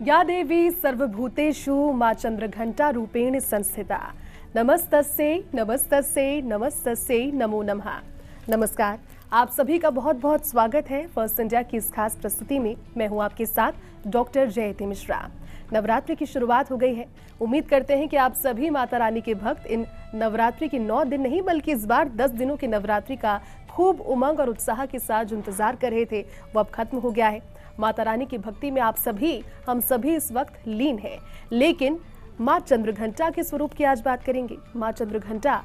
या देवी सर्वभूतेषु मां चंद्रघंटा रूपेण संस्थिता। नमस्तस्यै नमस्तस्यै नमस्तस्यै नमो नमः। नमस्कार, आप सभी का बहुत बहुत स्वागत है फर्स्ट इंडिया की इस खास प्रस्तुति में। मैं हूं आपके साथ डॉक्टर जयती मिश्रा। नवरात्रि की शुरुआत हो गई है। उम्मीद करते हैं कि आप सभी माता रानी के भक्त इन नवरात्रि के 9 दिन नहीं बल्कि इस बार 10 दिनों की नवरात्रि का खूब उमंग और उत्साह के साथ जो इंतजार कर रहे थे वो अब खत्म हो गया है। माता रानी की भक्ति में आप सभी हम सभी इस वक्त लीन हैं। लेकिन माँ चंद्रघंटा के स्वरूप की आज बात करेंगे। माँ चंद्रघंटा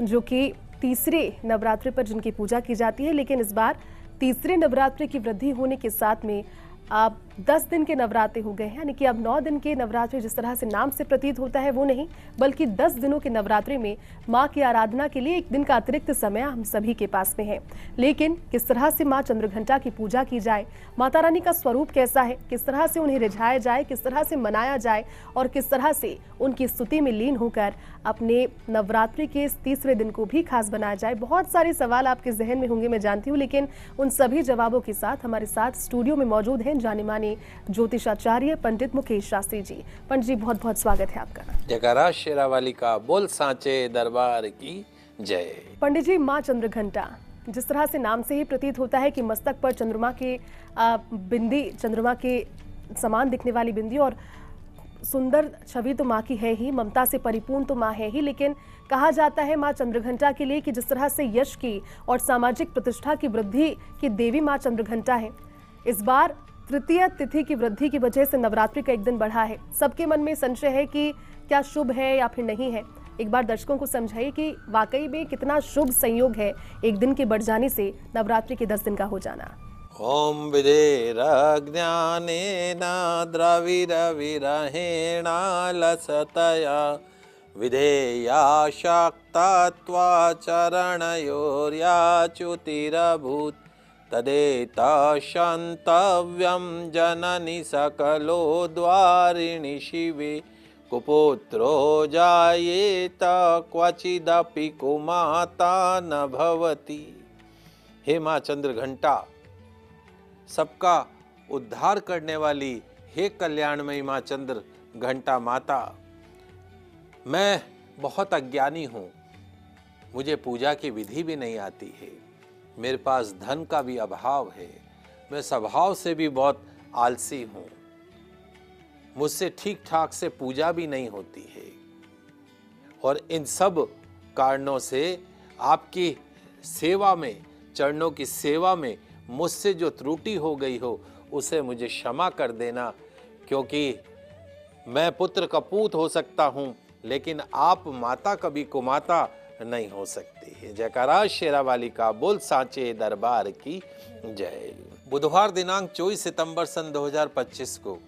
जो कि तीसरे नवरात्रि पर जिनकी पूजा की जाती है, लेकिन इस बार तीसरे नवरात्रि की वृद्धि होने के साथ में अब 10 दिन के नवरात्रे हो गए हैं, यानी कि अब 9 दिन के नवरात्रि जिस तरह से नाम से प्रतीत होता है वो नहीं, बल्कि 10 दिनों के नवरात्रि में माँ की आराधना के लिए एक दिन का अतिरिक्त समय हम सभी के पास में है। लेकिन किस तरह से माँ चंद्रघंटा की पूजा की जाए, माता रानी का स्वरूप कैसा है, किस तरह से उन्हें रिझाया जाए, किस तरह से मनाया जाए और किस तरह से उनकी स्तुति में लीन होकर अपने नवरात्रि के इस तीसरे दिन को भी खास बनाया जाए, बहुत सारे सवाल आपके जहन में होंगे मैं जानती हूँ। लेकिन उन सभी जवाबों के साथ हमारे साथ स्टूडियो में मौजूद हैं जाने माने ज्योतिषाचार्य पंडित मुकेश शास्त्री जी। पंडित जी, बहुत बहुत स्वागत है आपका। जयकारा शेरावाली का बोल सांचे दरबार की जय। पंडित जी, माँ चंद्रघंटा जिस तरह से नाम से ही प्रतीत होता है कि मस्तक पर चंद्रमा के बिंदी, चंद्रमा के समान दिखने वाली बिंदी और सुंदर छवि तो माँ की है ही, ममता से परिपूर्ण तो माँ है ही, लेकिन कहा जाता है माँ चंद्रघंटा के लिए कि जिस तरह से यश की और सामाजिक प्रतिष्ठा की वृद्धि की देवी माँ चंद्रघंटा है। इस बार तृतीय तिथि की वृद्धि की वजह से नवरात्रि का एक दिन बढ़ा है। सबके मन में संशय है कि क्या शुभ है या फिर नहीं है। एक बार दर्शकों को समझाइए कि वाकई में कितना शुभ संयोग है एक दिन के बढ़ जाने से नवरात्रि के 10 दिन का हो जाना। ओम विधेरज्ञानेन द्रविरविरहेण लसतया विधेया शाक्तात्वा चरणयोर्याच्युतिरभूत् तदेता शान्तव्यं जननि सकलो द्वारिणि शिवे कुपुत्रो जायेत क्वचिदपि कुमाता न भवति। हे माँ चंद्रघंटा, सबका उद्धार करने वाली, हे कल्याणमयी माँ चंद्रघंटा माता, मैं बहुत अज्ञानी हूँ, मुझे पूजा की विधि भी नहीं आती है, मेरे पास धन का भी अभाव है, मैं स्वभाव से भी बहुत आलसी हूँ, मुझसे ठीक ठाक से पूजा भी नहीं होती है और इन सब कारणों से आपकी सेवा में, चरणों की सेवा में मुझसे जो त्रुटि हो गई हो उसे मुझे क्षमा कर देना, क्योंकि मैं पुत्र का पूत हो सकता हूँ लेकिन आप माता कभी कुमाता नहीं हो सकती है। जयकारा शेरावाली का बोल सांचे दरबार की जय। बुधवार दिनांक 24 सितंबर सन 2025 को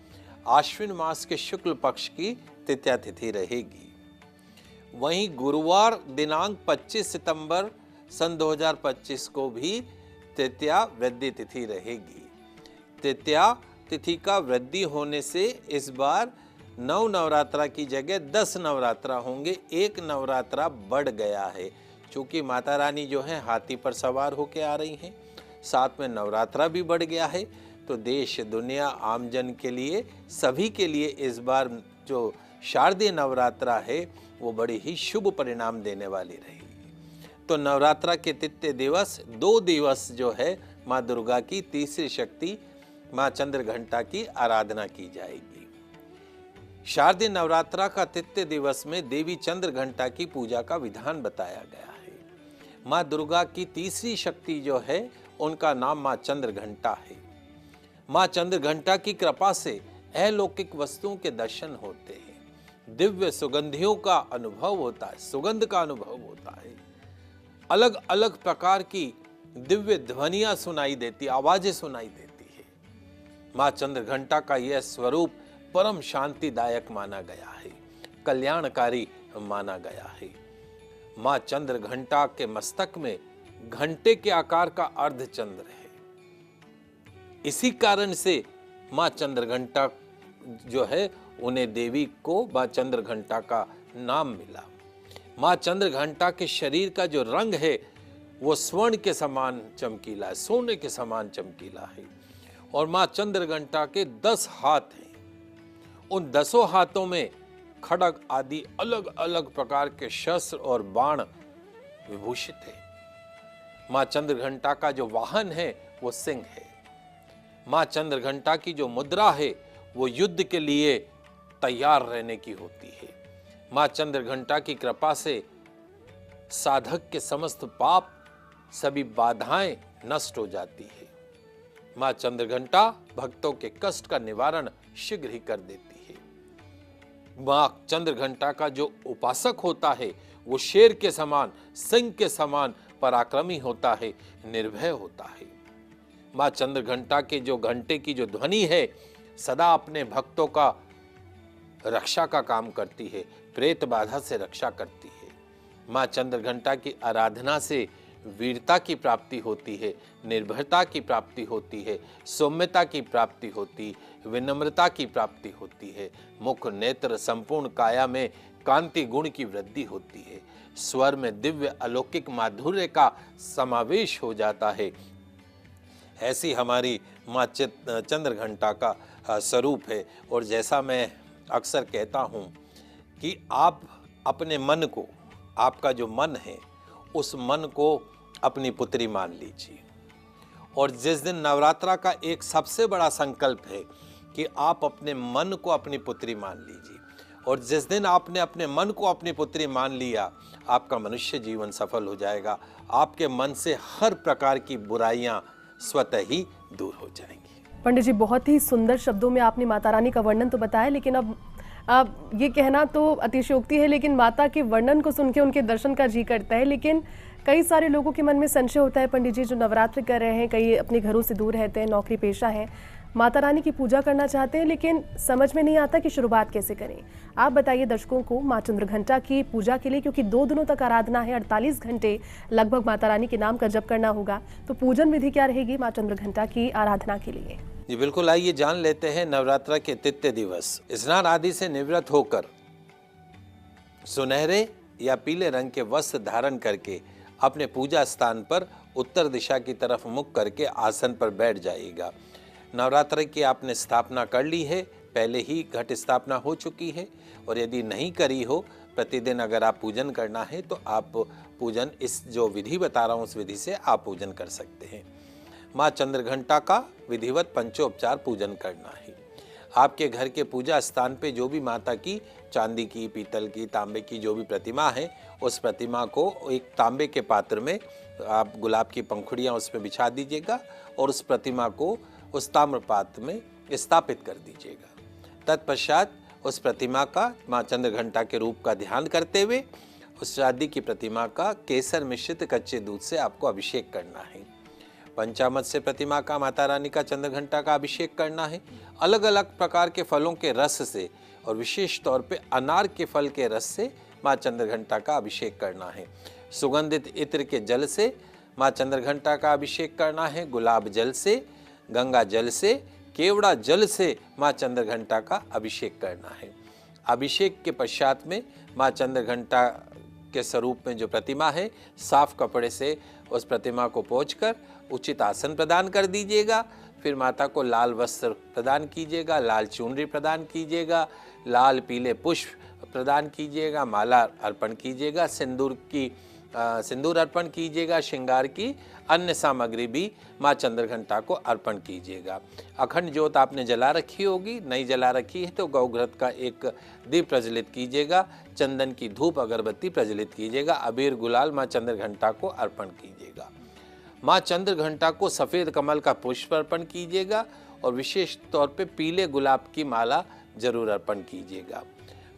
आश्विन मास के शुक्ल पक्ष की तृतीया तिथि रहेगी। वहीं गुरुवार दिनांक 25 सितंबर सन 2025 को भी तृतीया वृद्धि तिथि रहेगी। तृतीया तिथि का वृद्धि होने से इस बार 9 नवरात्रा की जगह 10 नवरात्रा होंगे। एक नवरात्रा बढ़ गया है, क्योंकि माता रानी जो है हाथी पर सवार होकर आ रही हैं, साथ में नवरात्रा भी बढ़ गया है। तो देश दुनिया आमजन के लिए, सभी के लिए इस बार जो शारदीय नवरात्रा है वो बड़ी ही शुभ परिणाम देने वाली रहेगी। तो नवरात्रा के तृतीय दिवस 2 दिवस जो है माँ दुर्गा की तीसरी शक्ति माँ चंद्रघंटा की आराधना की जाएगी। शारदीय नवरात्रा का तृतीय दिवस में देवी चंद्रघंटा की पूजा का विधान बताया गया है। माँ दुर्गा की तीसरी शक्ति जो है उनका नाम माँ चंद्रघंटा है। माँ चंद्रघंटा की कृपा से अलौकिक वस्तुओं के दर्शन होते हैं, दिव्य सुगंधियों का अनुभव होता है, सुगंध का अनुभव होता है, अलग अलग प्रकार की दिव्य ध्वनियां सुनाई देती, आवाजें सुनाई देती है। माँ चंद्रघंटा का यह स्वरूप परम शांतिदायक माना गया है, कल्याणकारी माना गया है। माँ चंद्रघंटा के मस्तक में घंटे के आकार का अर्धचंद्र है। इसी कारण से माँ चंद्रघंटा जो है उन्हें देवी को माँ चंद्रघंटा का नाम मिला। माँ चंद्रघंटा के शरीर का जो रंग है वो स्वर्ण के समान चमकीला है, सोने के समान चमकीला है। और माँ चंद्रघंटा के 10 हाथ हैं। उन 10 हाथों में खड्ग आदि अलग अलग प्रकार के शस्त्र और बाण विभूषित है। मां चंद्रघंटा का जो वाहन है वो सिंह है। मां चंद्रघंटा की जो मुद्रा है वो युद्ध के लिए तैयार रहने की होती है। मां चंद्रघंटा की कृपा से साधक के समस्त पाप, सभी बाधाएं नष्ट हो जाती है। मां चंद्रघंटा भक्तों के कष्ट का निवारण शीघ्र ही कर देती है। मां चंद्रघंटा का जो उपासक होता है वो शेर के समान, सिंह के समान पराक्रमी होता है, निर्भय होता है। मां चंद्रघंटा के जो घंटे की जो ध्वनि है सदा अपने भक्तों का रक्षा का काम करती है, प्रेत बाधा से रक्षा करती है। मां चंद्रघंटा की आराधना से वीरता की प्राप्ति होती है, निर्भयता की प्राप्ति होती है, सौम्यता की प्राप्ति होती, विनम्रता की प्राप्ति होती है। मुख, नेत्र, संपूर्ण काया में कांति गुण की वृद्धि होती है। स्वर में दिव्य अलौकिक माधुर्य का समावेश हो जाता है। ऐसी हमारी मां चंद्रघंटा का स्वरूप है। और जैसा मैं अक्सर कहता हूँ कि आप अपने मन को, आपका जो मन है उस मन को अपनी पुत्री मान लीजिए। और जिस दिन नवरात्रा का एक सबसे बड़ा संकल्प है कि आप अपने मन को अपनी पुत्री मान लीजिए। और जिस दिन आपने अपने मन को अपनी पुत्री मान लिया, आपका मनुष्य जीवन सफल हो जाएगा। आपके मन से हर प्रकार की बुराइयां स्वतः ही दूर हो जाएंगी। पंडित जी, बहुत ही सुंदर शब्दों में आपने माता रानी का वर्णन तो बताया, लेकिन अब ये कहना तो अतिशयोक्ति है, लेकिन माता के वर्णन को सुन के उनके दर्शन का जी करता है। लेकिन कई सारे लोगों के मन में संशय होता है पंडित जी, जो नवरात्र कर रहे हैं, कई अपने घरों से दूर रहते हैं, नौकरी पेशा है, माता रानी की पूजा करना चाहते हैं, लेकिन समझ में नहीं आता कि शुरुआत कैसे करें। आप बताइए दर्शकों को मां चंद्रघंटा की पूजा के लिए, क्योंकि 2 दिनों तक आराधना है, 48 घंटे लगभग माता रानी के नाम का जप करना होगा, तो पूजन विधि क्या रहेगी मां चंद्रघंटा की आराधना के लिए? जी बिल्कुल, आइए जान लेते हैं। नवरात्र के तृतीय दिवस स्नान आदि से निवृत्त होकर सुनहरे या पीले रंग के वस्त्र धारण करके अपने पूजा स्थान पर उत्तर दिशा की तरफ मुख करके आसन पर बैठ जाइएगा। नवरात्र की आपने स्थापना कर ली है, पहले ही घट स्थापना हो चुकी है। और यदि नहीं करी हो, प्रतिदिन अगर आप पूजन करना है तो आप पूजन, इस जो विधि बता रहा हूँ उस विधि से आप पूजन कर सकते हैं। माँ चंद्रघंटा का विधिवत पंचोपचार पूजन करना है। आपके घर के पूजा स्थान पे जो भी माता की चांदी की, पीतल की, तांबे की जो भी प्रतिमा है, उस प्रतिमा को एक तांबे के पात्र में आप गुलाब की पंखुड़ियाँ उसमें बिछा दीजिएगा और उस प्रतिमा को उस ताम्र पात्र में स्थापित कर दीजिएगा। तत्पश्चात उस प्रतिमा का माँ चंद्रघंटा के रूप का ध्यान करते हुए उस चांदी की प्रतिमा का केसर मिश्रित कच्चे दूध से आपको अभिषेक करना है। पंचामृत से प्रतिमा का, माता रानी का, चंद्रघंटा का अभिषेक करना है। अलग अलग प्रकार के फलों के रस से और विशेष तौर पे अनार के फल के रस से माँ चंद्रघंटा का अभिषेक करना है। सुगंधित इत्र के जल से माँ चंद्रघंटा का अभिषेक करना है। गुलाब जल से, गंगा जल से, केवड़ा जल से माँ चंद्रघंटा का अभिषेक करना है। अभिषेक के पश्चात में माँ चंद्रघंटा के स्वरूप में जो प्रतिमा है, साफ कपड़े से उस प्रतिमा को पोंछकर उचित आसन प्रदान कर दीजिएगा। फिर माता को लाल वस्त्र प्रदान कीजिएगा, लाल चुनरी प्रदान कीजिएगा, लाल पीले पुष्प प्रदान कीजिएगा, माला अर्पण कीजिएगा, सिंदूर अर्पण कीजिएगा, श्रृंगार की अन्य सामग्री भी माँ चंद्रघंटा को अर्पण कीजिएगा। अखंड ज्योत आपने जला रखी होगी, नहीं जला रखी है तो गौघृत का एक दीप प्रज्वलित कीजिएगा, चंदन की धूप अगरबत्ती प्रज्वलित कीजिएगा, अबीर गुलाल माँ चंद्रघंटा को अर्पण कीजिएगा। माँ चंद्रघंटा को सफ़ेद कमल का पुष्प अर्पण कीजिएगा और विशेष तौर पे पीले गुलाब की माला जरूर अर्पण कीजिएगा।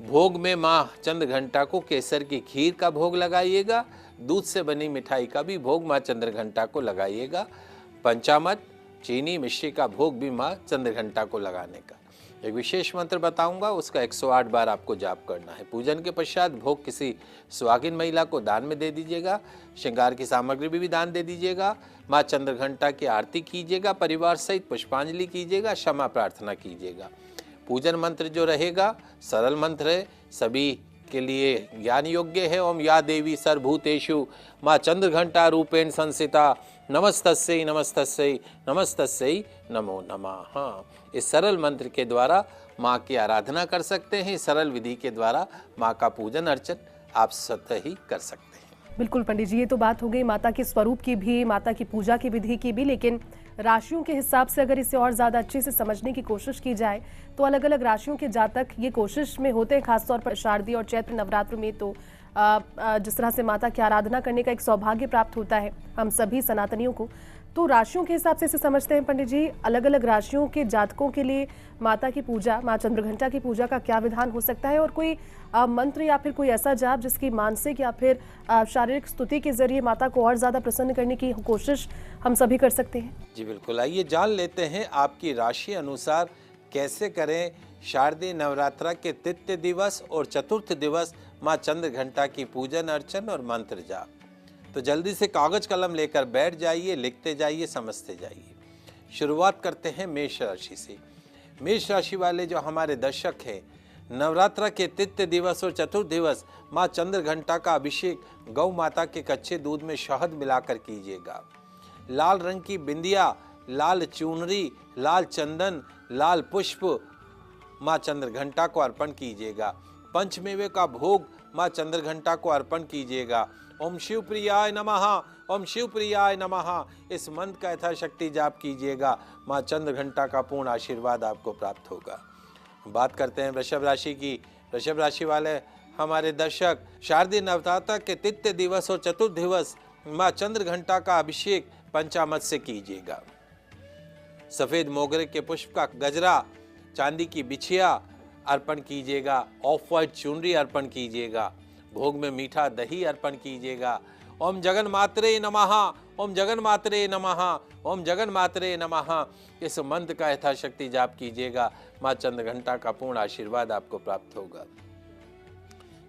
भोग में माँ चंद्रघंटा को केसर की खीर का भोग लगाइएगा, दूध से बनी मिठाई का भी भोग माँ चंद्रघंटा को लगाइएगा। पंचामृत, चीनी, मिश्री का भोग भी माँ चंद्रघंटा को लगाने का। एक विशेष मंत्र बताऊंगा, उसका 108 बार आपको जाप करना है। पूजन के पश्चात भोग किसी सुहागिन महिला को दान में दे दीजिएगा। श्रृंगार की सामग्री भी दान दे दीजिएगा। माँ चंद्रघंटा की आरती कीजिएगा, परिवार सहित पुष्पांजलि कीजिएगा, क्षमा प्रार्थना कीजिएगा। पूजन मंत्र जो रहेगा सरल मंत्र है, सभी के लिए ज्ञान योग्य है। ओम या देवी सर्वभूतेषु माँ चंद्रघंटा रूपेण संस्थिता नमस्तस्यै नमस्तस्यै नमस्तस्यै नमो नमः। हाँ, इस सरल मंत्र के द्वारा माँ की आराधना कर सकते हैं। इस सरल विधि के द्वारा माँ का पूजन अर्चन आप स्वतः ही कर सकते हैं। बिल्कुल पंडित जी, ये तो बात हो गई माता के स्वरूप की भी, माता की पूजा की विधि की भी, लेकिन राशियों के हिसाब से अगर इसे और ज़्यादा अच्छे से समझने की कोशिश की जाए तो अलग अलग राशियों के जातक ये कोशिश में होते हैं, खासतौर पर शारदीय और चैत्र नवरात्र में। तो जिस तरह से माता की आराधना करने का एक सौभाग्य प्राप्त होता है हम सभी सनातनियों को, तो राशियों के हिसाब से इसे समझते हैं पंडित जी। अलग अलग राशियों के जातकों के लिए माता की पूजा, माँ चंद्रघंटा की पूजा का क्या विधान हो सकता है, और कोई मंत्र या फिर कोई ऐसा जाप जिसकी मानसिक या फिर शारीरिक स्तुति के जरिए माता को और ज़्यादा प्रसन्न करने की कोशिश हम सभी कर सकते हैं? जी बिल्कुल, आइए जान लेते हैं आपकी राशि अनुसार कैसे करें शारदीय नवरात्रा के तृतीय दिवस और चतुर्थ दिवस माँ चंद्रघंटा की पूजन अर्चन और मंत्र जाप। तो जल्दी से कागज कलम लेकर बैठ जाइए, लिखते जाइए, समझते जाइए। शुरुआत करते हैं मेष राशि से। मेष राशि वाले जो हमारे दर्शक हैं, नवरात्रा के तृतीय दिवस और चतुर्थ दिवस माँ चंद्रघंटा का अभिषेक गौ माता के कच्चे दूध में शहद मिलाकर कीजिएगा। लाल रंग की बिंदिया, लाल चुनरी, लाल चंदन, लाल पुष्प माँ चंद्रघंटा को अर्पण कीजिएगा। पंचमेवे का भोग माँ चंद्रघंटा को अर्पण कीजिएगा। ओम शिव प्रियाय नमः, ओम शिव प्रियाय नमः इस मंत्र का यथाशक्ति जाप कीजिएगा। माँ चंद्रघंटा का पूर्ण आशीर्वाद आपको प्राप्त होगा। बात करते हैं वृषभ राशि की। वृषभ राशि वाले हमारे दर्शक, शारदीय नवरात्र के तृतीय दिवस और चतुर्थ दिवस माँ चंद्रघंटा का अभिषेक पंचामृत से कीजिएगा। सफेद मोगरे के पुष्प का गजरा, चांदी की बिछिया अर्पण कीजिएगा। ऑफ व्हाइट चुनरी अर्पण कीजिएगा। भोग में मीठा दही अर्पण कीजिएगा। ओम जगन मातरे नमः, ओम जगन मातरे नमः, ओम जगन मातरे नमः इस मंत्र का यथाशक्ति जाप कीजिएगा। माँ चंद्रघंटा का पूर्ण आशीर्वाद आपको प्राप्त होगा।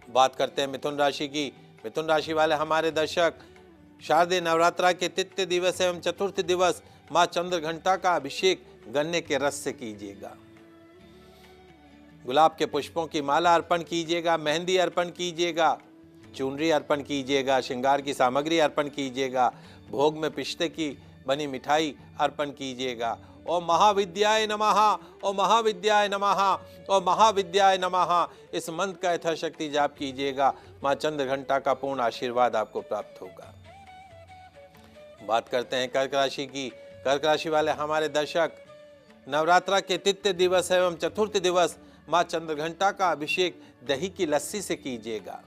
बात करते हैं मिथुन राशि की। मिथुन राशि वाले हमारे दर्शक, शारदीय नवरात्रा के तृतीय दिवस एवं चतुर्थ दिवस माँ चंद्रघंटा का अभिषेक गन्ने के रस से कीजिएगा। गुलाब के पुष्पों की माला अर्पण कीजिएगा। मेहंदी अर्पण कीजिएगा। चुनरी अर्पण कीजिएगा। श्रृंगार की सामग्री अर्पण कीजिएगा। भोग में पिस्ते की बनी मिठाई अर्पण कीजिएगा। ओम महाविद्याय नमः, ओम महाविद्याय नमः, ओम महाविद्याय नमः इस मंत्र का यथाशक्ति जाप कीजिएगा। माँ चंद्रघंटा का पूर्ण आशीर्वाद आपको प्राप्त होगा। बात करते हैं कर्क राशि की। कर्क राशि वाले हमारे दर्शक, नवरात्रा के तृतीय दिवस एवं चतुर्थ दिवस माँ चंद्रघंटा का अभिषेक दही की लस्सी से कीजिएगा।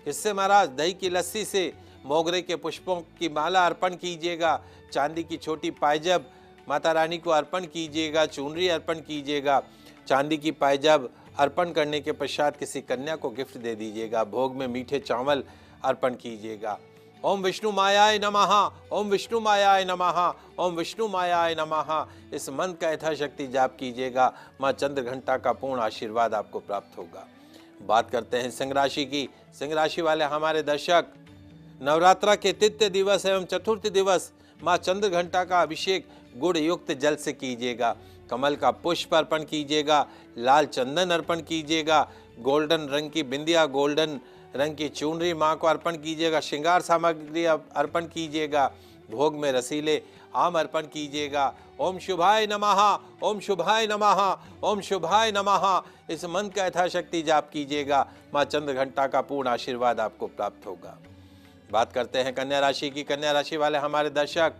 इससे महाराज दही की लस्सी से मोगरे के पुष्पों की माला अर्पण कीजिएगा। चांदी की छोटी पायजब माता रानी को अर्पण कीजिएगा। चुनरी अर्पण कीजिएगा। चांदी की पायजब अर्पण करने के पश्चात किसी कन्या को गिफ्ट दे दीजिएगा। भोग में मीठे चावल अर्पण कीजिएगा। ओम विष्णु मायाय नमः, ओम विष्णु मायाय नमः, ओम विष्णु मायाय नमः इस मंत्र का यथाशक्ति जाप कीजिएगा। माँ चंद्रघंटा का पूर्ण आशीर्वाद आपको प्राप्त होगा। बात करते हैं सिंह राशि की। सिंह राशि वाले हमारे दर्शक, नवरात्रा के तृतीय दिवस एवं चतुर्थ दिवस माँ चंद्रघंटा का अभिषेक गुड़ युक्त जल से कीजिएगा। कमल का पुष्प अर्पण कीजिएगा। लाल चंदन अर्पण कीजिएगा। गोल्डन रंग की बिंदिया, गोल्डन रंग की चुनरी माँ को अर्पण कीजिएगा। श्रृंगार सामग्री अर्पण कीजिएगा। भोग में रसीले आम अर्पण कीजिएगा। ओम शुभाय नमः, ओम शुभाय नमः, ओम शुभाय नमः इस मंत्र का यथाशक्ति जाप कीजिएगा। माँ चंद्रघंटा का पूर्ण आशीर्वाद आपको प्राप्त होगा। बात करते हैं कन्या राशि की। कन्या राशि वाले हमारे दर्शक,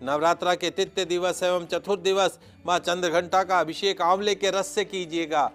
नवरात्रा के तृतीय दिवस एवं चतुर्थ दिवस माँ चंद्रघंटा का अभिषेक आंवले के रस से कीजिएगा।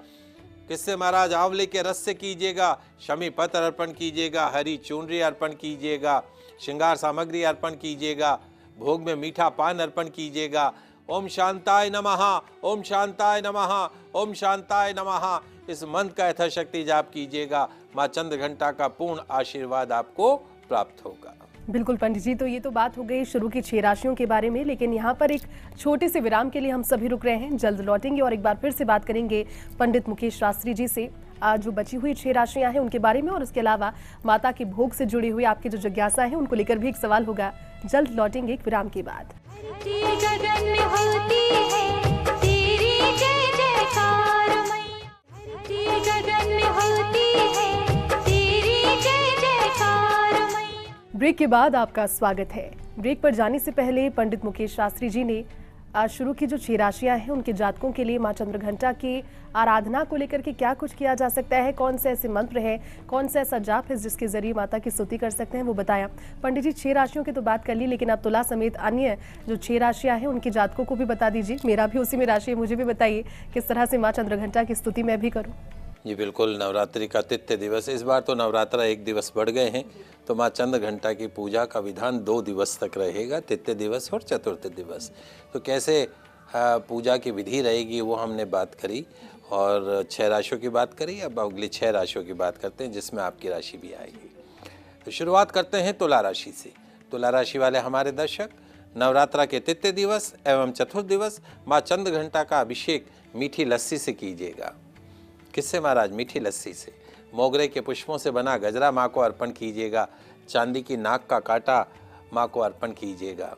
किससे महाराज? आंवले के रस से कीजिएगा। शमी पत्र अर्पण कीजिएगा। हरी चुनरी अर्पण कीजिएगा। श्रृंगार सामग्री अर्पण कीजिएगा। भोग में मीठा पान अर्पण कीजिएगा। ओम शांताय नमः, ओम शांताय नमः, ओम शांताय नमः इस मंत्र का यथाशक्ति जाप कीजिएगा। माँ चंद्रघंटा का पूर्ण आशीर्वाद आपको प्राप्त होगा। बिल्कुल पंडित जी, तो ये तो बात हो गई शुरू की 6 राशियों के बारे में, लेकिन यहाँ पर एक छोटे से विराम के लिए हम सभी रुक रहे हैं। जल्द लौटेंगे और एक बार फिर से बात करेंगे पंडित मुकेश शास्त्री जी से आज जो बची हुई 6 राशियां हैं उनके बारे में, और उसके अलावा माता के भोग से जुड़ी हुई आपकी जो जिज्ञासा है उनको लेकर भी एक सवाल होगा। जल्द लौटेंगे एक विराम के बाद। ब्रेक के बाद आपका स्वागत है। ब्रेक पर जाने से पहले पंडित मुकेश शास्त्री जी ने आज शुरू की जो 6 राशियां हैं उनके जातकों के लिए मां चंद्रघंटा की आराधना को लेकर के क्या कुछ किया जा सकता है, कौन से ऐसे मंत्र हैं, कौन सा ऐसा जाप है जिसके जरिए माता की स्तुति कर सकते हैं, वो बताया। पंडित जी 6 राशियों की तो बात कर ली, लेकिन आप तुला समेत अन्य जो 6 राशियां हैं उनके जातकों को भी बता दीजिए। मेरा भी उसी में राशि है, मुझे भी बताइए किस तरह से मां चंद्रघंटा की स्तुति मैं भी करूँ। जी बिल्कुल, नवरात्रि का तृतीय दिवस, इस बार तो नवरात्रा 1 दिवस बढ़ गए हैं, तो माँ चंद्रघंटा की पूजा का विधान 2 दिवस तक रहेगा, तृतीय दिवस और चतुर्थ दिवस। तो कैसे पूजा की विधि रहेगी वो हमने बात करी, और 6 राशियों की बात करी। अब अगली 6 राशियों की बात करते हैं जिसमें आपकी राशि भी आएगी। तो शुरुआत करते हैं तुला राशि से। तुला राशि वाले हमारे दर्शक, नवरात्रा के तृतीय दिवस एवं चतुर्थ दिवस माँ चंद्रघंटा का अभिषेक मीठी लस्सी से कीजिएगा। किससे महाराज? मीठी लस्सी से। मोगरे के पुष्पों से बना गजरा माँ को अर्पण कीजिएगा। चांदी की नाक का कांटा माँ को अर्पण कीजिएगा।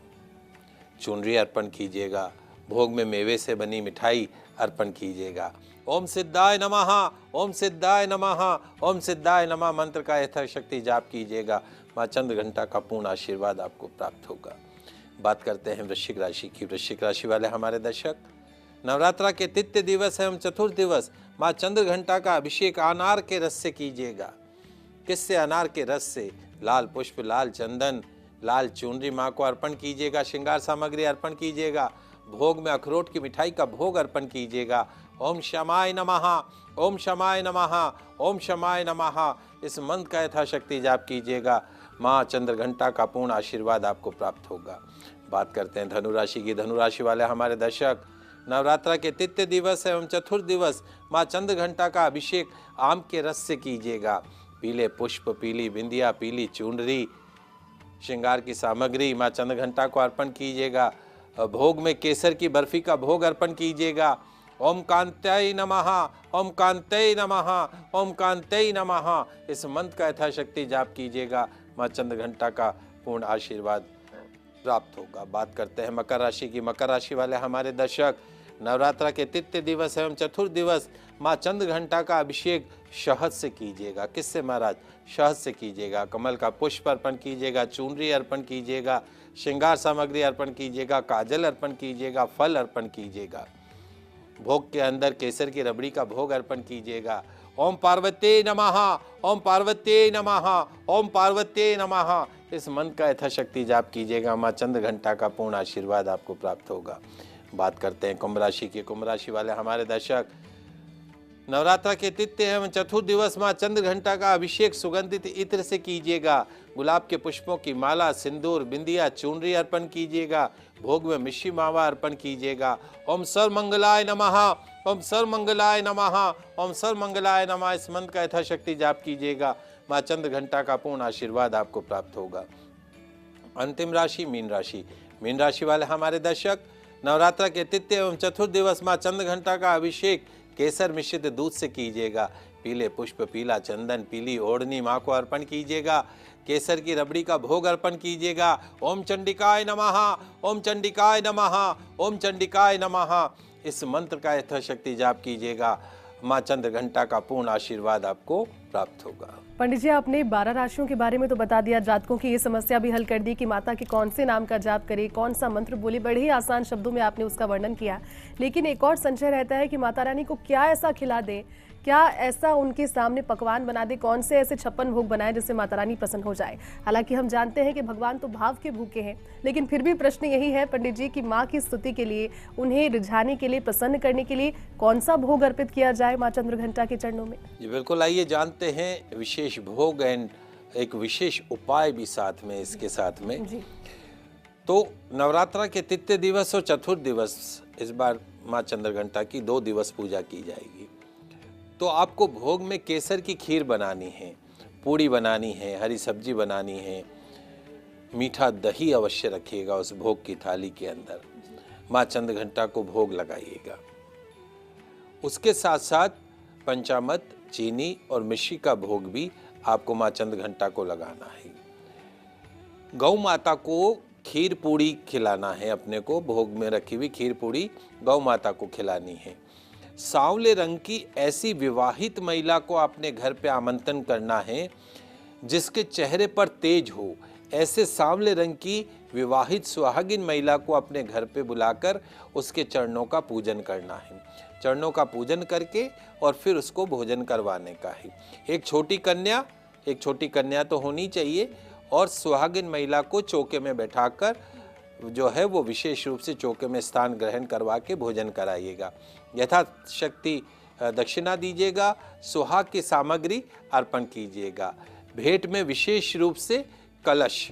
चुनरी अर्पण कीजिएगा। भोग में मेवे से बनी मिठाई अर्पण कीजिएगा। ओम सिद्धाय नमः, ओम सिद्धाय नमः, ओम सिद्धाय नमः मंत्र का यथाशक्ति जाप कीजिएगा। माँ चंद्रघंटा का पूर्ण आशीर्वाद आपको प्राप्त होगा। बात करते हैं वृश्चिक राशि की। वृश्चिक राशि वाले हमारे दर्शक, नवरात्रा के तृतीय दिवस एवं चतुर्थ दिवस माँ चंद्रघंटा का अभिषेक अनार के रस से कीजिएगा। किससे? अनार के रस से। लाल पुष्प, लाल चंदन, लाल चुनरी माँ को अर्पण कीजिएगा। श्रृंगार सामग्री अर्पण कीजिएगा। भोग में अखरोट की मिठाई का भोग अर्पण कीजिएगा। ओम शमाय नमः, ओम शमाय नमः, ओम शमाय नमः इस मंत्र का यथाशक्ति जाप कीजिएगा। माँ चंद्रघंटा का पूर्ण आशीर्वाद आपको प्राप्त होगा। बात करते हैं धनु राशि की। धनु राशि वाले हमारे दर्शक, नवरात्रा के तृतीय दिवस एवं चतुर्थ दिवस माँ चंद्रघंटा का अभिषेक आम के रस से कीजिएगा। पीले पुष्प, पीली बिंदिया, पीली चुनरी, श्रृंगार की सामग्री माँ चंद्रघंटा को अर्पण कीजिएगा। भोग में केसर की बर्फी का भोग अर्पण कीजिएगा। ओम कांतय नमः, ओम कांतय नमः, ओम कांतय नमः इस मंत्र का यथाशक्ति जाप कीजिएगा। माँ चंद्रघंटा का पूर्ण आशीर्वाद प्राप्त होगा। बात करते हैं मकर राशि की। मकर राशि वाले हमारे दर्शक, नवरात्रा के तृतीय दिवस एवं चतुर्थ दिवस माँ चंद्रघंटा का अभिषेक शहद से कीजिएगा। किससे महाराज? शहद से कीजिएगा। कमल का पुष्प अर्पण कीजिएगा। चुनरी अर्पण कीजिएगा। श्रृंगार सामग्री अर्पण कीजिएगा। काजल अर्पण कीजिएगा। फल अर्पण कीजिएगा। भोग के अंदर केसर की रबड़ी का भोग अर्पण कीजिएगा। ओम पार्वती नमः, ओम पार्वती नमः, ओम पार्वती नमः इस मंत्र का यथाशक्ति जाप कीजिएगा। माँ चंद्रघंटा का पूर्ण आशीर्वाद आपको प्राप्त होगा। बात करते हैं कुंभ राशि की। कुंभ राशि वाले हमारे दर्शक, नवरात्रा के तृतीय एवं चतुर्थ दिवस माँ चंद्रघंटा का अभिषेक सुगंधित इत्र से कीजिएगा। गुलाब के पुष्पों की माला, सिंदूर, बिंदिया, चुनरी अर्पण कीजिएगा। भोग में मिश्री मावा अर्पण कीजिएगा। ओम सर्वमंगलाय नमः, ओम सर्वमंगलाय नमः, ओम सर्वमंगलाय नमः इस मंत्र का यथाशक्ति जाप कीजिएगा। माँ चंद्रघंटा का पूर्ण आशीर्वाद आपको प्राप्त होगा। अंतिम राशि मीन राशि। मीन राशि वाले हमारे दर्शक, नवरात्रा के तृतीय एवं चतुर्थ दिवस माँ चंद्रघंटा का अभिषेक केसर मिश्रित दूध से कीजिएगा। पीले पुष्प, पीला चंदन, पीली ओढ़नी माँ को अर्पण कीजिएगा। केसर की रबड़ी का भोग अर्पण कीजिएगा। ओम चंडिकाय नमः, ओम चंडिकाय नमः, ओम चंडिकाय नमः इस मंत्र का यथाशक्ति जाप कीजिएगा। माँ चंद्रघंटा का पूर्ण आशीर्वाद आपको प्राप्त होगा। पंडित जी, आपने 12 राशियों के बारे में तो बता दिया, जातकों की ये समस्या भी हल कर दी कि माता के कौन से नाम का जाप करें, कौन सा मंत्र बोले। बड़े ही आसान शब्दों में आपने उसका वर्णन किया, लेकिन एक और संशय रहता है कि माता रानी को क्या ऐसा खिला दें, क्या ऐसा उनके सामने पकवान बना दे, कौन से ऐसे 56 भोग बनाए जिससे माता रानी प्रसन्न हो जाए। हालांकि हम जानते हैं कि भगवान तो भाव के भूखे हैं, लेकिन फिर भी प्रश्न यही है पंडित जी कि माँ की स्तुति के लिए, उन्हें रिझाने के लिए, प्रसन्न करने के लिए कौन सा भोग अर्पित किया जाए माँ चंद्रघंटा के चरणों में? जी बिल्कुल, आइए जानते हैं विशेष भोग एंड एक विशेष उपाय भी साथ में इसके साथ में जी। तो नवरात्रा के तृतीय दिवस और चतुर्थ दिवस इस बार माँ चंद्रघंटा की 2 दिवस पूजा की जाएगी। तो आपको भोग में केसर की खीर बनानी है, पूड़ी बनानी है, हरी सब्जी बनानी है, मीठा दही अवश्य रखिएगा उस भोग की थाली के अंदर। माँ चंद्रघंटा को भोग लगाइएगा। उसके साथ साथ पंचामृत, चीनी और मिश्री का भोग भी आपको माँ चंद्रघंटा को लगाना है। गौ माता को खीर पूड़ी खिलाना है, अपने को भोग में रखी हुई खीर पूड़ी गौ माता को खिलानी है। सांवले रंग की ऐसी विवाहित महिला को अपने घर पे आमंत्रण करना है जिसके चेहरे पर तेज हो। ऐसे सांवले रंग की विवाहित सुहागिन महिला को अपने घर पे बुलाकर उसके चरणों का पूजन करना है। चरणों का पूजन करके और फिर उसको भोजन करवाने का है। एक छोटी कन्या तो होनी चाहिए और सुहागिन महिला को चौके में बैठाकर जो है वो विशेष रूप से चौके में स्थान ग्रहण करवा के भोजन कराइएगा। यथाशक्ति दक्षिणा दीजिएगा, सुहाग की सामग्री अर्पण कीजिएगा। भेंट में विशेष रूप से कलश,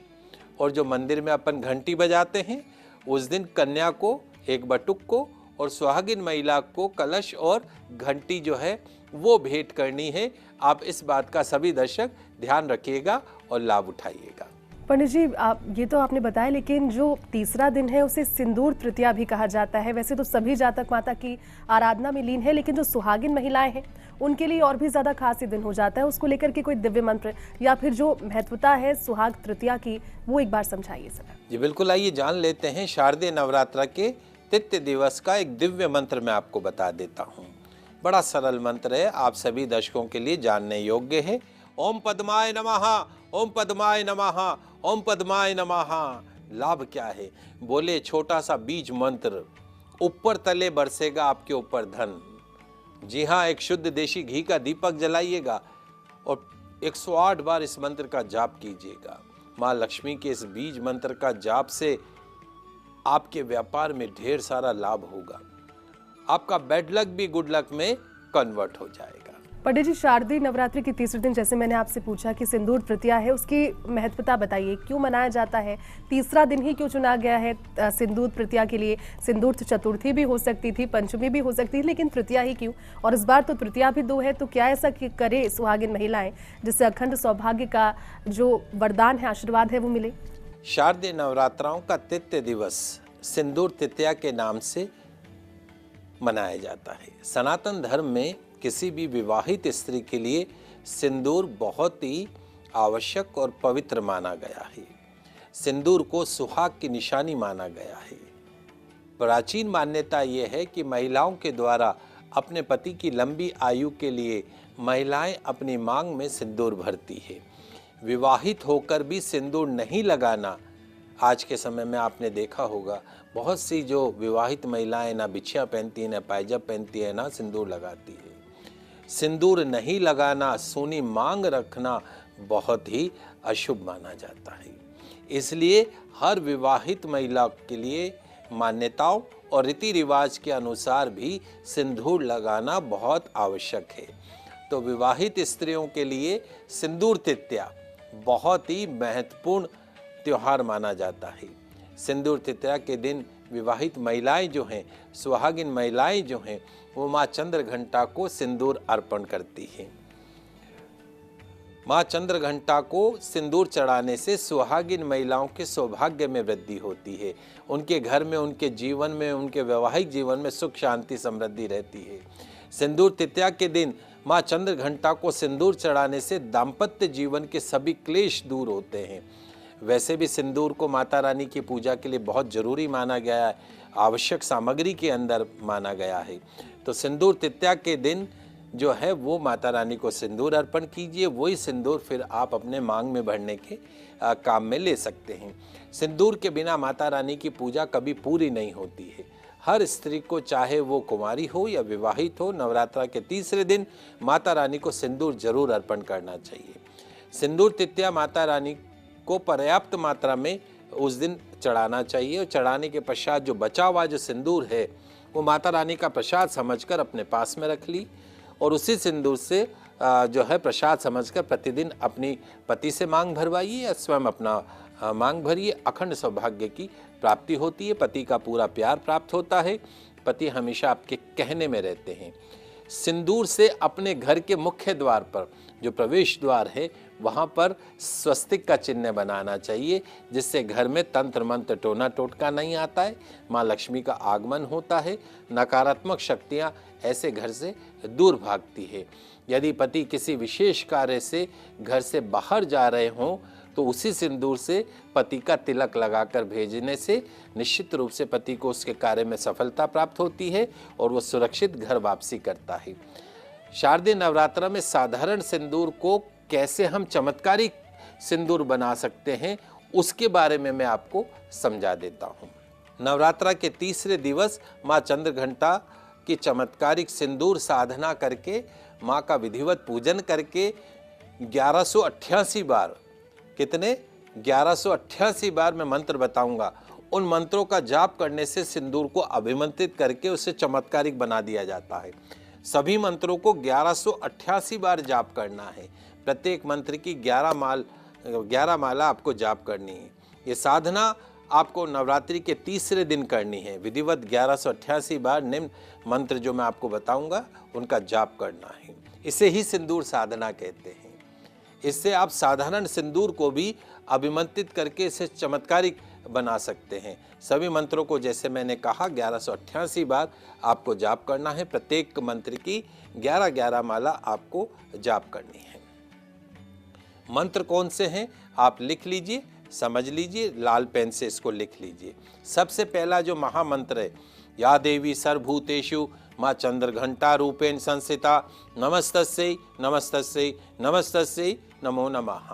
और जो मंदिर में अपन घंटी बजाते हैं उस दिन कन्या को एक बटुक को और सुहागिन महिला को कलश और घंटी जो है वो भेंट करनी है। आप इस बात का सभी दर्शक ध्यान रखिएगा और लाभ उठाइएगा। पंडित जी, आप ये तो आपने बताया, लेकिन जो तीसरा दिन है उसे सिंदूर तृतीया भी कहा जाता है। वैसे तो सभी जातक माता की आराधना में लीन है, लेकिन जो सुहागिन महिलाएं हैं उनके लिए और भी ज्यादा खास दिन हो जाता है। उसको लेकर के कोई दिव्य मंत्र या फिर जो महत्वता है सुहाग तृतीया की, वो एक बार समझाइए सर। जी बिल्कुल, आइए जान लेते हैं। शारदीय नवरात्र के तृतीय दिवस का एक दिव्य मंत्र मैं आपको बता देता हूँ। बड़ा सरल मंत्र है, आप सभी दर्शकों के लिए जानने योग्य है। ओम पद्माय नमः, ओम पद्माय नमः, ओम पद्माय नमः। लाभ क्या है? बोले छोटा सा बीज मंत्र, ऊपर तले बरसेगा आपके ऊपर धन। जी हाँ, एक शुद्ध देशी घी का दीपक जलाइएगा और 108 बार इस मंत्र का जाप कीजिएगा। माँ लक्ष्मी के इस बीज मंत्र का जाप से आपके व्यापार में ढेर सारा लाभ होगा। आपका बैड लक भी गुड लक में कन्वर्ट हो जाएगा। पंडित जी, शारदीय नवरात्रि के तीसरे दिन, जैसे मैंने आपसे पूछा कि सिंदूर तृतीया है, उसकी महत्वता बताइए, क्यों मनाया जाता है? तीसरा दिन ही क्यों चुना गया है सिंदूर तृतीया के लिए? सिंदूर चतुर्थी भी हो सकती थी, पंचमी भी हो सकती थी, लेकिन तृतीया ही क्यों? और इस बार तो तृतीया भी 2 है, तो क्या ऐसा करे सुहागिन महिलाएं जिससे अखंड सौभाग्य का जो वरदान है, आशीर्वाद है, वो मिले? शारदीय नवरात्राओं का तृतीय दिवस सिंदूर तृतीया के नाम से मनाया जाता है। सनातन धर्म में किसी भी विवाहित स्त्री के लिए सिंदूर बहुत ही आवश्यक और पवित्र माना गया है। सिंदूर को सुहाग की निशानी माना गया है। प्राचीन मान्यता यह है कि महिलाओं के द्वारा अपने पति की लंबी आयु के लिए महिलाएं अपनी मांग में सिंदूर भरती है। विवाहित होकर भी सिंदूर नहीं लगाना, आज के समय में आपने देखा होगा बहुत सी जो विवाहित महिलाएं ना बिछिया पहनती है, ना पायजाब पहनती है, ना सिंदूर लगाती है। सिंदूर नहीं लगाना, सूनी मांग रखना बहुत ही अशुभ माना जाता है। इसलिए हर विवाहित महिला के लिए मान्यताओं और रीति रिवाज के अनुसार भी सिंदूर लगाना बहुत आवश्यक है। तो विवाहित स्त्रियों के लिए सिंदूर तृतीया बहुत ही महत्वपूर्ण त्योहार माना जाता है। सिंदूर तृतीया के दिन विवाहित महिलाएं जो हैं, सुहागिन महिलाएं जो हैं, वो माँ चंद्रघंटा को सिंदूर अर्पण करती हैं। माँ चंद्रघंटा को सिंदूर चढ़ाने से सुहागिन महिलाओं के सौभाग्य में वृद्धि होती है। उनके घर में, उनके जीवन में, उनके वैवाहिक जीवन में सुख शांति समृद्धि रहती है। सिंदूर तृतीया के दिन माँ चंद्रघंटा को सिंदूर चढ़ाने से दाम्पत्य जीवन के सभी क्लेश दूर होते हैं। वैसे भी सिंदूर को माता रानी की पूजा के लिए बहुत जरूरी माना गया है, आवश्यक सामग्री के अंदर माना गया है। तो सिंदूर तृतीया के दिन जो है वो माता रानी को सिंदूर अर्पण कीजिए। वही सिंदूर फिर आप अपने मांग में भरने के काम में ले सकते हैं। सिंदूर के बिना माता रानी की पूजा कभी पूरी नहीं होती है। हर स्त्री को, चाहे वो कुंवारी हो या विवाहित हो, नवरात्रा के तीसरे दिन माता रानी को सिंदूर जरूर अर्पण करना चाहिए। सिंदूर तृतीया माता रानी को पर्याप्त मात्रा में उस दिन चढ़ाना चाहिए और चढ़ाने के पश्चात जो बचा हुआ जो सिंदूर है वो माता रानी का प्रसाद समझकर अपने पास में रख ली और उसी सिंदूर से जो है प्रसाद समझकर प्रतिदिन अपनी पति से मांग भरवाइए या स्वयं अपना मांग भरिए। अखंड सौभाग्य की प्राप्ति होती है, पति का पूरा प्यार प्राप्त होता है, पति हमेशा आपके कहने में रहते हैं। सिंदूर से अपने घर के मुख्य द्वार पर, जो प्रवेश द्वार है, वहाँ पर स्वस्तिक का चिन्ह बनाना चाहिए, जिससे घर में तंत्र मंत्र टोना टोटका नहीं आता है, माँ लक्ष्मी का आगमन होता है, नकारात्मक शक्तियाँ ऐसे घर से दूर भागती है। यदि पति किसी विशेष कार्य से घर से बाहर जा रहे हों तो उसी सिंदूर से पति का तिलक लगाकर भेजने से निश्चित रूप से पति को उसके कार्य में सफलता प्राप्त होती है और वो सुरक्षित घर वापसी करता है। शारदीय नवरात्र में साधारण सिंदूर को कैसे हम चमत्कारी सिंदूर बना सकते हैं, उसके बारे में मैं आपको समझा देता हूँ। नवरात्रा के तीसरे दिवस माँ चंद्रघंटा की चमत्कारिक सिंदूर साधना करके, माँ का विधिवत पूजन करके 1188 बार, कितने 1188 बार मैं मंत्र बताऊंगा, उन मंत्रों का जाप करने से सिंदूर को अभिमंत्रित करके उसे चमत्कारिक बना दिया जाता है। सभी मंत्रों को 1188 बार जाप करना है। प्रत्येक मंत्र की 11 माला आपको जाप करनी है। ये साधना आपको नवरात्रि के तीसरे दिन करनी है। विधिवत 1188 बार निम्न मंत्र जो मैं आपको बताऊंगा उनका जाप करना है। इसे ही सिंदूर साधना कहते हैं। इससे आप साधारण सिंदूर को भी अभिमंत्रित करके इसे चमत्कारिक बना सकते हैं। सभी मंत्रों को जैसे मैंने कहा 1188 बार आपको जाप करना है। प्रत्येक मंत्र की 11 माला आपको जाप करनी है। मंत्र कौन से हैं आप लिख लीजिए, समझ लीजिए, लाल पेन से इसको लिख लीजिए। सबसे पहला जो महामंत्र है, या देवी सर्वभूतेषु माँ चंद्रघंटा रूपेण संस्थिता नमस्तस्यै नमस्तस्यै नमस्तस्यै नमो नमः।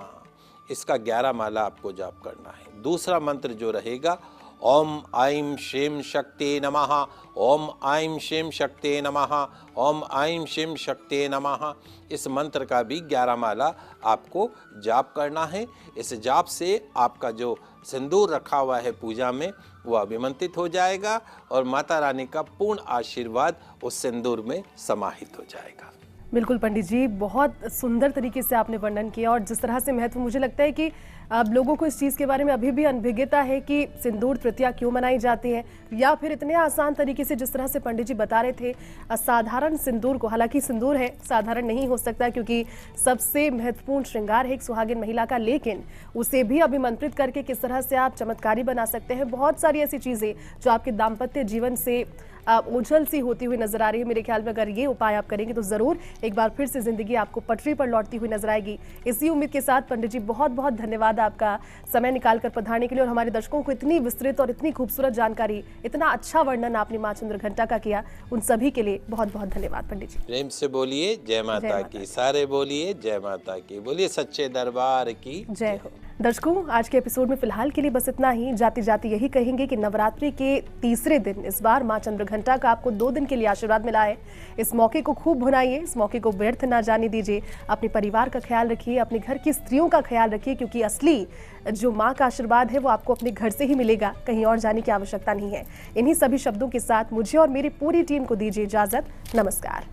इसका 11 माला आपको जाप करना है। दूसरा मंत्र जो रहेगा, ओम ऐं श्रीं शक्ति नमः, ओम ऐं श्रीं शक्ति नमः, ओम ऐं श्रीं शक्ति नमः। इस मंत्र का भी 11 माला आपको जाप करना है। इस जाप से आपका जो सिंदूर रखा हुआ है पूजा में वो अभिमंत्रित हो जाएगा और माता रानी का पूर्ण आशीर्वाद उस सिंदूर में समाहित हो जाएगा। बिल्कुल पंडित जी, बहुत सुंदर तरीके से आपने वर्णन किया और जिस तरह से महत्व, मुझे लगता है कि अब लोगों को इस चीज़ के बारे में अभी भी अनभिज्ञता है कि सिंदूर तृतीया क्यों मनाई जाती है, या फिर इतने आसान तरीके से जिस तरह से पंडित जी बता रहे थे, असाधारण सिंदूर को, हालांकि सिंदूर है साधारण नहीं हो सकता क्योंकि सबसे महत्वपूर्ण श्रृंगार है एक सुहागिन महिला का, लेकिन उसे भी अभिमंत्रित करके किस तरह से आप चमत्कारी बना सकते हैं। बहुत सारी ऐसी चीज़ें जो आपके दाम्पत्य जीवन से उछल सी होती हुई नजर आ रही है। मेरे ख्याल में अगर ये उपाय आप करेंगे तो जरूर एक बार फिर से जिंदगी आपको पटरी पर लौटती हुई नजर आएगी। इसी उम्मीद के साथ पंडित जी बहुत बहुत धन्यवाद आपका समय निकालकर पधारने के लिए और हमारे दर्शकों को इतनी विस्तृत और इतनी खूबसूरत जानकारी, इतना अच्छा वर्णन आपने माँ चंद्रघंटा का किया, उन सभी के लिए बहुत बहुत धन्यवाद पंडित जी। प्रेम से बोलिए जय माता की, सारे बोलिए जय माता की, बोलिए सच्चे दरबार की जय हो। दर्शकों, आज के एपिसोड में फिलहाल के लिए बस इतना ही। जाते जाते यही कहेंगे कि नवरात्रि के तीसरे दिन इस बार माँ चंद्रघंटा का आपको 2 दिन के लिए आशीर्वाद मिला है। इस मौके को खूब भुनाइए, इस मौके को व्यर्थ ना जाने दीजिए। अपने परिवार का ख्याल रखिए, अपने घर की स्त्रियों का ख्याल रखिए, क्योंकि असली जो माँ का आशीर्वाद है वो आपको अपने घर से ही मिलेगा, कहीं और जाने की आवश्यकता नहीं है। इन्हीं सभी शब्दों के साथ मुझे और मेरी पूरी टीम को दीजिए इजाजत। नमस्कार।